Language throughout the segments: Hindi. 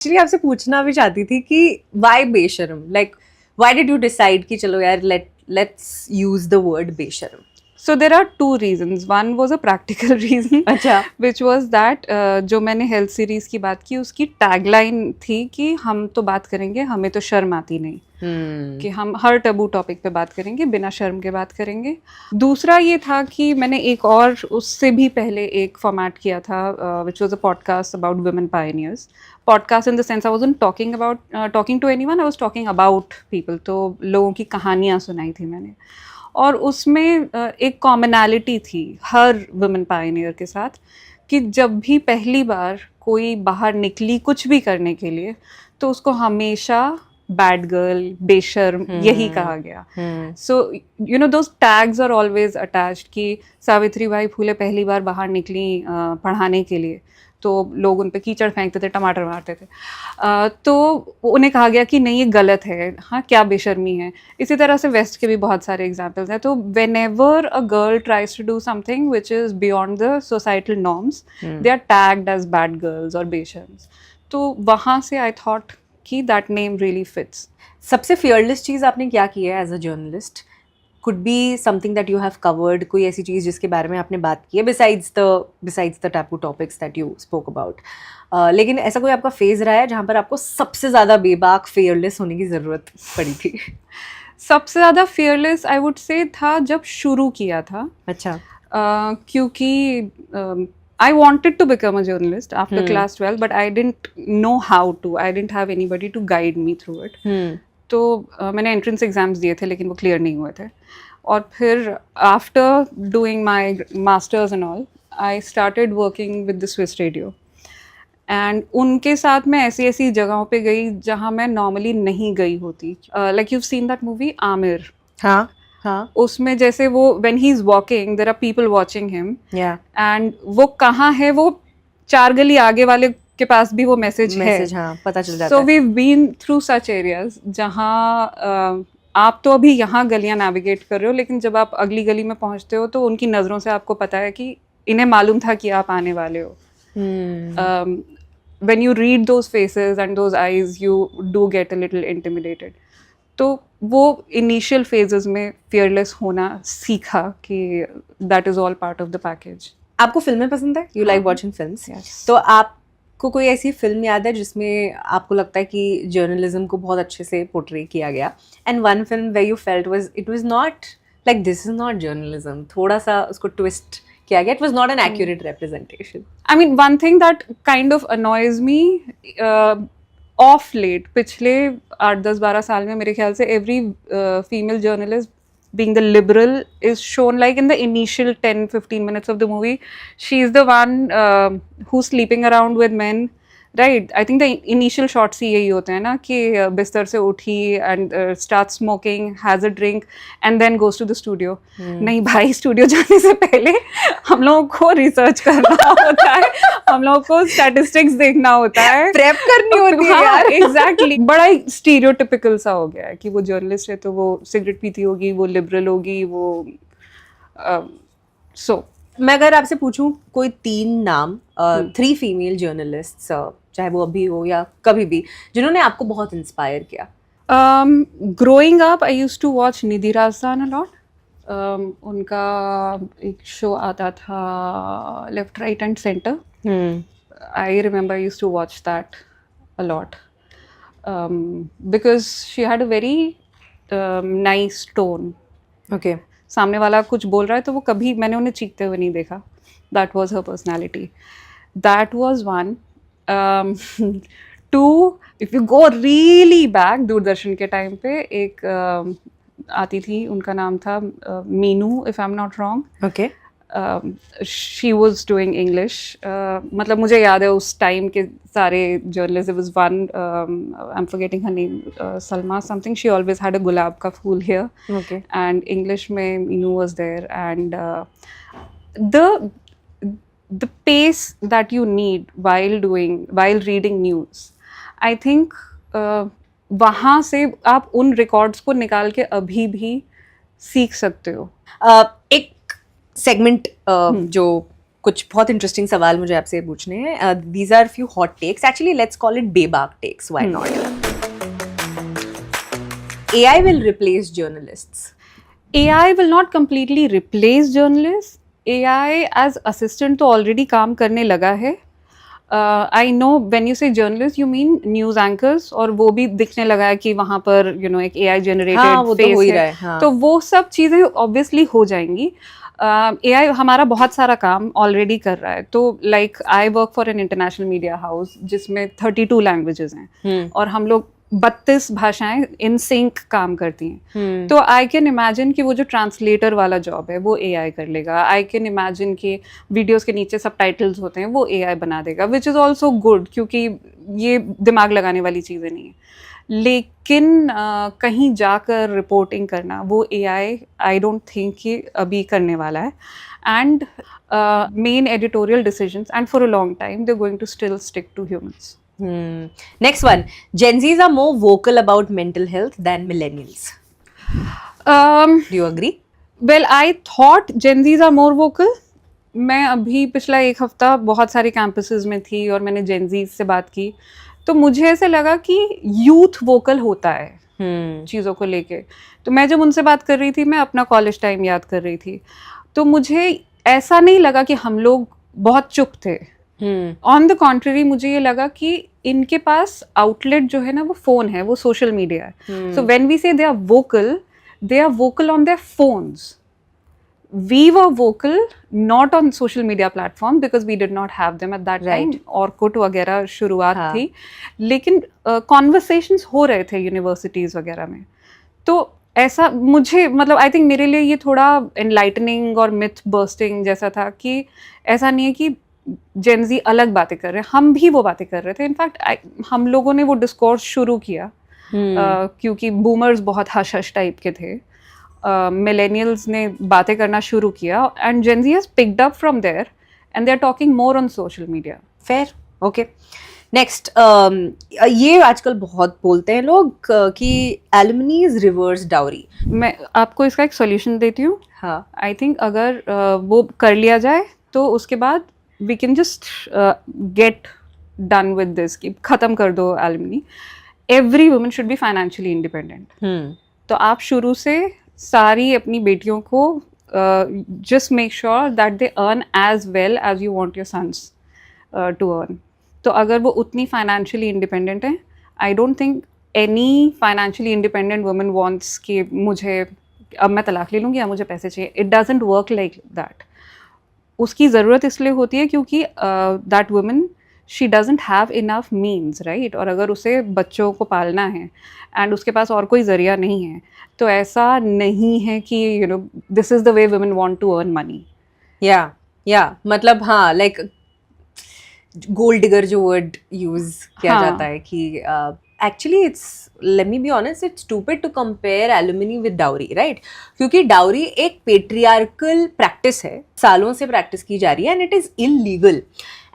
एक्चुअली आपसे पूछना भी चाहती थी कि व्हाई बेशरम, like why did you decide कि चलो यार लेट्स यूज द वर्ड बेशरम. So there are two reasons. One was a practical reason, अच्छा. which was that जो मैंने हेल्थ सीरीज की बात की उसकी टैगलाइन थी कि हम तो बात करेंगे, हमें तो शर्म आती नहीं, कि हम हर टबू टॉपिक पे बात करेंगे, बिना शर्म के बात करेंगे. दूसरा ये था कि मैंने एक और उससे भी पहले एक फॉर्मेट किया था which was a podcast about women pioneers. Podcast in the sense I wasn't talking to anyone, I was talking about people. तो लोगों की कहानियाँ सुनाई थी मैंने, और उसमें एक कॉमनैलिटी थी हर वुमेन पायनियर के साथ कि जब भी पहली बार कोई बाहर निकली कुछ भी करने के लिए तो उसको हमेशा बैड गर्ल, बेशर्म यही कहा गया. So you know those tags are always attached कि सावित्री बाई फूले पहली बार बाहर निकली पढ़ाने के लिए तो लोग उन पे कीचड़ फेंकते थे, टमाटर मारते थे. तो उन्हें कहा गया कि नहीं ये गलत है, हाँ क्या बेशर्मी है. इसी तरह से वेस्ट के भी बहुत सारे एग्जाम्पल्स हैं. तो whenever a girl tries to do something which is beyond the societal norms, they are tagged as bad girls और बेशर्म्स. तो वहाँ से आई थॉट कि दैट नेम रियली फिट्स. सबसे फियरलेस चीज़ आपने क्या की है as a journalist? Could be something that you have covered, कोई ऐसी चीज़ जिसके बारे में आपने बात की है besides the taboo topics that you spoke about. लेकिन ऐसा कोई आपका फेज रहा है जहाँ पर आपको सबसे ज़्यादा बेबाक फेयरलेस होने की ज़रूरत पड़ी थी? सबसे ज़्यादा फेयरलेस आई वुड से था जब शुरू किया था. अच्छा. क्योंकि I wanted to become a journalist after class 12, but I didn't know how to. I didn't have anybody to guide me through it. तो मैंने एंट्रेंस एग्जाम्स दिए थे लेकिन वो क्लियर नहीं हुए थे. और फिर after doing my masters and all I started working with the Swiss radio. And उनके साथ मैं ऐसी ऐसी जगहों पे गई जहाँ मैं नॉर्मली नहीं गई होती. Like you seen that movie Aamir. हाँ हाँ. उसमें जैसे वो when he is walking there are people watching him, and वो कहाँ है, वो 4 गली आगे वाले के पास भी वो मैसेज है. हाँ, पता चल जाता है. So we been through such areas जहाँ आप तो अभी यहाँ गलियाँ नेविगेट कर रहे हो, लेकिन जब आप अगली गली में पहुँचते हो तो उनकी नज़रों से आपको पता है कि इन्हें मालूम था कि आप आने वाले हो. When you read those faces and those eyes, you do get a little intimidated. तो वो इनिशियल फेजेस में फियरलेस होना सीखा कि that is all part of the package. आपको फिल्में पसंद है? You like watching films? तो आपको कोई ऐसी फिल्म याद है जिसमें आपको लगता है कि जर्नलिज्म को बहुत अच्छे से पोर्ट्रे किया गया, and one film where you felt it was not like this is not journalism, थोड़ा सा उसको ट्विस्ट किया गया, it was not an accurate representation? I mean one thing that kind of annoys me of late, पिछले 8-10-12 साल में मेरे ख्याल से every female journalist being the liberal is shown like in the initial 10-15 minutes of the movie. She is the one who's sleeping around with men, right? I think the initial shots ही यही होते हैं ना कि बिस्तर से उठी and starts smoking, has a drink and then goes to the studio. नहीं भाई, स्टूडियो जाने से पहले हम लोगों को रिसर्च करना होता है, हम लोगों को स्टैटिस्टिक्स देखना होता है, प्रेप करनी होती है यार. एग्जैक्टली. बड़ा ही स्टीरियोटिपिकल सा हो गया है कि वो जर्नलिस्ट है तो वो सिगरेट पीती होगी, वो लिबरल होगी, वो सो मैं अगर आपसे पूछूं कोई 3 नाम 3 फीमेल जर्नलिस्ट्स, चाहे वो अभी हो या कभी भी, जिन्होंने आपको बहुत इंस्पायर किया. Growing up I used to watch Nidhi Razdan a lot. उनका एक शो आता था left right and centre. I remember I used to watch that a lot because she had a very nice tone. Okay. सामने वाला कुछ बोल रहा है तो वो कभी, मैंने उन्हें चीखते हुए नहीं देखा. That was her personality. That was one. 2, if you go really back, Doordarshan के टाइम पे एक आती थी, उनका नाम था Meenu, if I am not wrong. Okay. She was doing English. मतलब मुझे याद है उस टाइम के सारे journalist. Was one, I am forgetting her name, Salma something. She always had a गुलाब का फूल हियर. ओके. एंड इंग्लिश में Meenu was there. And the pace that you need while reading news, I think वहाँ से आप उन रिकॉर्ड्स को निकाल के अभी भी सीख सकते हो. एक सेगमेंट जो कुछ बहुत इंटरेस्टिंग सवाल मुझे आपसे पूछने हैं. These are few hot takes. Actually, let's call it बेबाक takes. Why not? AI will replace journalists. AI will not completely replace journalists. AI as assistant तो already काम करने लगा है. I know when you say journalist, you mean news anchors, और वो भी दिखने लगा है कि वहाँ पर एक AI generated हाँ, वो face तो हो ही है. रहा है, हाँ. तो वो सब चीज़ें obviously हो जाएंगी. AI हमारा बहुत सारा काम ऑलरेडी कर रहा है. तो like I work for an international media house जिसमें 32 लैंग्वेजेस हैं और हम लोग 32 भाषाएं इन सिंक काम करती हैं. तो आई कैन इमेजिन कि वो जो ट्रांसलेटर वाला जॉब है वो AI कर लेगा. आई कैन इमेजिन कि वीडियोस के नीचे सबटाइटल्स होते हैं वो AI बना देगा, विच इज़ ऑल्सो गुड क्योंकि ये दिमाग लगाने वाली चीज़ें नहीं है. लेकिन कहीं जाकर रिपोर्टिंग करना वो AI आई डोंट थिंक कि अभी करने वाला है. And main editorial decisions and for a long time they are going to still stick to humans. Next one. Gen Zs are more vocal about mental health than millennials. Do you agree? Well, I thought Gen Zs are more vocal. मैं अभी पिछला एक हफ्ता बहुत सारे कैंपसेस में थी और मैंने Gen Zs से बात की, तो मुझे ऐसे लगा कि यूथ वोकल होता है चीज़ों को लेके. तो मैं जब उनसे बात कर रही थी, मैं अपना कॉलेज टाइम याद कर रही थी, तो मुझे ऐसा नहीं लगा कि हम लोग बहुत चुप थे. ऑन द कॉन्ट्ररी मुझे ये लगा कि इनके पास आउटलेट जो है ना वो फोन है, वो सोशल मीडिया है. सो when we say they are vocal on their phones. We were vocal not on social media platform because we did not have them at that time. Orkut वगैरह शुरुआत थी, लेकिन conversations हो रहे थे यूनिवर्सिटीज़ वगैरह में. तो ऐसा मुझे मतलब आई थिंक मेरे लिए ये थोड़ा एनलाइटनिंग और मिथ बर्स्टिंग जैसा था कि ऐसा नहीं है कि जेन ज़ी अलग बातें कर रहे हैं, हम भी वो बातें कर रहे थे. इनफैक्ट हम लोगों ने वो डिस्कोर्स शुरू किया क्योंकि बूमर्स बहुत हश हश टाइप के थे. मिलेनियल्स ने बातें करना शुरू किया and Gen Z has picked up from there and they are talking more on social media. Fair. Okay. Next, ये आजकल बहुत बोलते हैं लोग कि एलुमनीज रिवर्स डाउरी. मैं आपको इसका एक सॉल्यूशन देती हूँ. हाँ. आई थिंक अगर वो कर लिया जाए तो उसके बाद we can just get done with this कि ख़त्म कर दो alimony. Every woman should be financially independent. तो आप शुरू से सारी अपनी बेटियों को just make sure that they earn as well as you want your sons to earn. तो अगर वो उतनी फाइनेंशियली इंडिपेंडेंट है, I don't think any financially independent woman wants कि मुझे अब मैं तलाक ले लूँगी या मुझे पैसे चाहिए. It doesn't work like that. उसकी ज़रूरत इसलिए होती है क्योंकि that woman she doesn't have enough means, right. और अगर उसे बच्चों को पालना है एंड उसके पास और कोई ज़रिया नहीं है, तो ऐसा नहीं है कि this is the way women want to earn money. या मतलब हाँ, लाइक गोल्ड डिगर जो वर्ड यूज किया जाता है कि actually it's, let me be honest, it's stupid to compare alimony with dowry, right. क्योंकि डाउरी एक पेट्रियार्कल प्रैक्टिस है, सालों से प्रैक्टिस की जा रही है and it is illegal.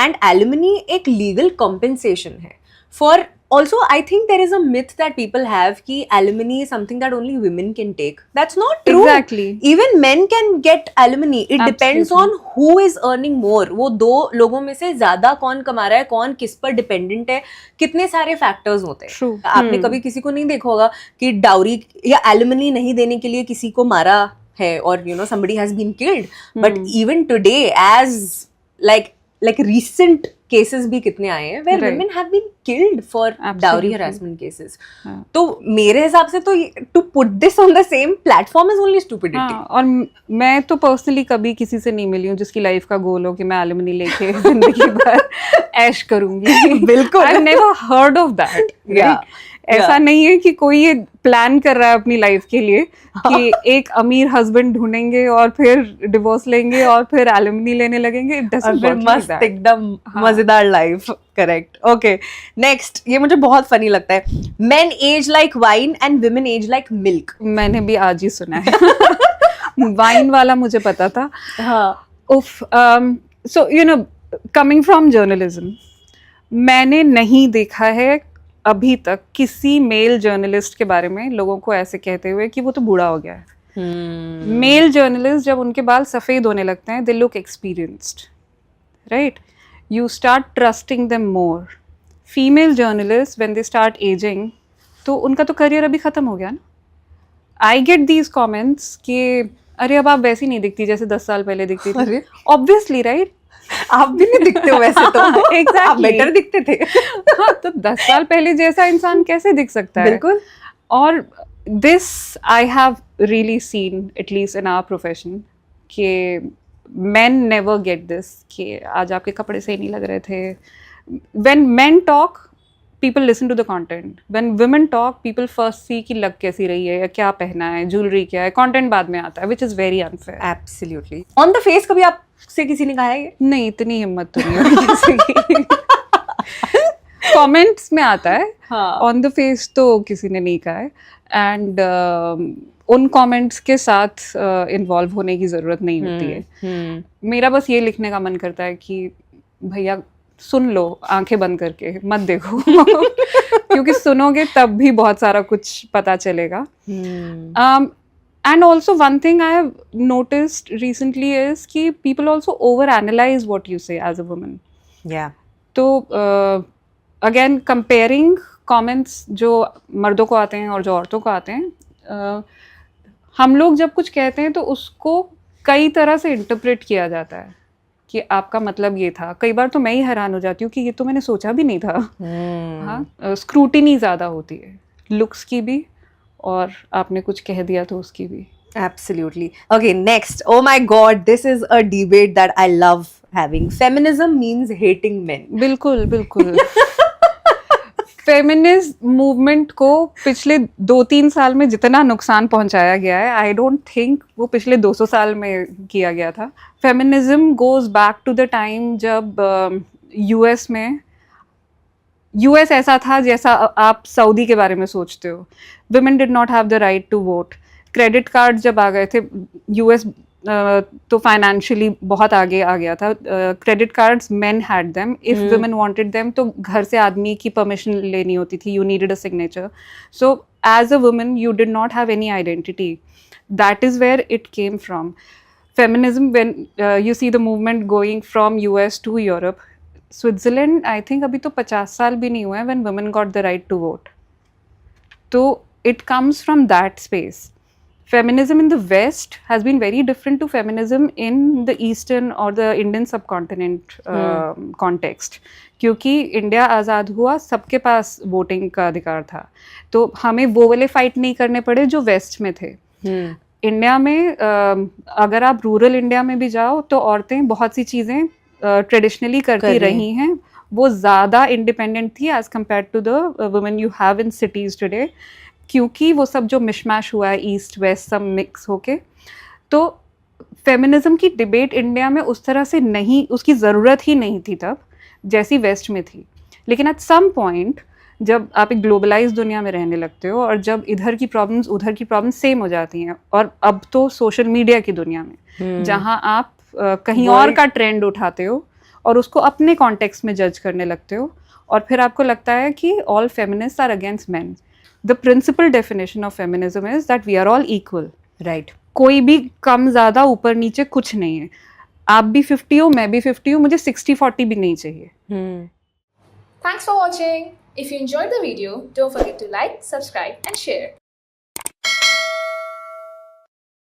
And alimony एक लीगल कॉम्पेंसेशन है for. Also, I think there is a myth that people have कि alimony is something that only women can take. That's not true. Exactly. Even men can get alimony. It depends on who is earning more. वो दो लोगों में से ज़्यादा कौन कमा रहा है, कौन किस पर डिपेंडेंट है, कितने सारे फैक्टर्स होते हैं. True. आपने कभी किसी को नहीं देखा होगा कि डाउरी या एलिमनी नहीं देने के लिए किसी को मारा है और somebody has been killed. But even today, as like recent cases भी कितने आए हैं where women have been killed for dowry harassment cases. तो मेरे हिसाब से तो to put this on the same platform is only stupidity. और मैं तो पर्सनली कभी किसी से नहीं मिली हूँ जिसकी लाइफ का गोल हो कि मैं एलिमनी लेके जिंदगी भर ऐश करूंगी. बिल्कुल. I've never heard of that. ऐसा नहीं है कि कोई ये प्लान कर रहा है अपनी लाइफ के लिए कि एक अमीर हस्बैंड ढूंढेंगे और फिर डिवोर्स लेंगे और फिर एलिमनी लेने लगेंगे. It doesn't work like that. एकदम मजेदार लाइफ. करेक्ट. ओके. नेक्स्ट, ये मुझे बहुत फनी लगता है. Men age like wine and women age like milk. मैंने भी आज ही सुना है. वाइन वाला मुझे पता था. हाँ. उफ. सो कमिंग फ्रॉम जर्नलिज्म, मैंने नहीं देखा है अभी तक किसी मेल जर्नलिस्ट के बारे में लोगों को ऐसे कहते हुए कि वो तो बूढ़ा हो गया है. मेल जर्नलिस्ट जब उनके बाल सफ़ेद होने लगते हैं, they look experienced. right? You start trusting them more. Female journalists, when they start aging, तो उनका तो करियर अभी ख़त्म हो गया ना. I get these comments कि अरे अब आप वैसी नहीं दिखती जैसे 10 साल पहले दिखती थी. अरे Obviously, right? आप भी नहीं दिखते हो वैसे तो. Exactly. आप बेटर दिखते थे. हाँ, तो 10 साल पहले जैसा इंसान कैसे दिख सकता है? बिल्कुल. और this I have really seen, at least in our profession, कि men never get this कि आज आपके कपड़े सही नहीं लग रहे थे. When men talk, people listen to the content. When women talk, people first see कि लग कैसी रही है या क्या पहना है, ज्वेलरी क्या है, content बाद में आता है, which is very unfair. Absolutely. On the face कभी आपसे किसी ने कहा है ये? नहीं, इतनी हिम्मत तो नहीं होगी किसी की. कमेंट्स में आता है. हाँ. ऑन द फेस तो किसी ने नहीं कहा है. एंड उन कमेंट्स के साथ इन्वॉल्व होने की ज़रूरत नहीं होती है. मेरा बस ये लिखने का मन करता है कि भैया सुन लो, आंखें बंद करके मत देखो. क्योंकि सुनोगे तब भी बहुत सारा कुछ पता चलेगा. And also one thing I have noticed recently is कि people also overanalyze what you say as a woman. Yeah. तो again comparing comments जो मर्दों को आते हैं और जो औरतों को आते हैं, हम लोग जब कुछ कहते हैं तो उसको कई तरह से इंटरप्रेट किया जाता है कि आपका मतलब ये था. कई बार तो मैं ही हैरान हो जाती हूँ कि ये तो मैंने सोचा भी नहीं था. हाँ, स्क्रूटिनी ज़्यादा होती है, लुक्स की भी और आपने कुछ कह दिया तो उसकी भी. Absolutely. Okay, next. Oh my God, this is a debate that I love having. Feminism means hating men. बिल्कुल बिल्कुल. फेमिनिस्ट मूवमेंट को पिछले 2-3 साल में जितना नुकसान पहुंचाया गया है, आई डोंट थिंक वो पिछले 200 साल में किया गया था. Feminism goes back to the time जब यूएस में यूएस ऐसा था जैसा आप सऊदी के बारे में सोचते हो. Women did not have the right to vote. Credit card जब आ गए थे, यूएस तो फाइनेंशियली बहुत आगे आ गया था. Credit cards men had them. If women wanted them तो घर से आदमी की परमिशन लेनी होती थी. You needed a signature. So as a women you did not have any identity. That is where it came from. Feminism, when you see the movement going from US to Europe, Switzerland I think अभी तो 50 साल भी नहीं हुए हैं when women got the right to vote. तो it comes from that space. Feminism in the West has been very different to feminism in the Eastern or the Indian subcontinent context. क्योंकि इंडिया आज़ाद हुआ, सबके पास वोटिंग का अधिकार था, तो हमें वो वाले फाइट नहीं करने पड़े जो वेस्ट में थे. इंडिया में अगर आप रूरल इंडिया में भी जाओ तो औरतें बहुत सी चीज़ें ट्रेडिशनली करती रही हैं. वो ज़्यादा इंडिपेंडेंट थी as compare to the women you have in cities today. क्योंकि वो सब जो मिशमैश हुआ है, ईस्ट वेस्ट सब मिक्स होके, तो फेमिनिज्म की डिबेट इंडिया में उस तरह से नहीं, उसकी ज़रूरत ही नहीं थी तब जैसी वेस्ट में थी. लेकिन एट सम पॉइंट जब आप एक ग्लोबलाइज दुनिया में रहने लगते हो और जब इधर की प्रॉब्लम्स उधर की प्रॉब्लम्स सेम हो जाती हैं, और अब तो सोशल मीडिया की दुनिया में जहाँ आप कहीं और का ट्रेंड उठाते हो और उसको अपने कॉन्टेक्स्ट में जज करने लगते हो, और फिर आपको लगता है कि all feminist are against man. The principal definition of feminism is that we are all equal. Right. कोई भी कम ज़्यादा ऊपर नीचे कुछ नहीं है. आप भी 50 हो, मैं भी 50 हूँ, मुझे 60-40 भी नहीं चाहिए. Thanks for watching. If you enjoyed the video, don't forget to like, subscribe and share.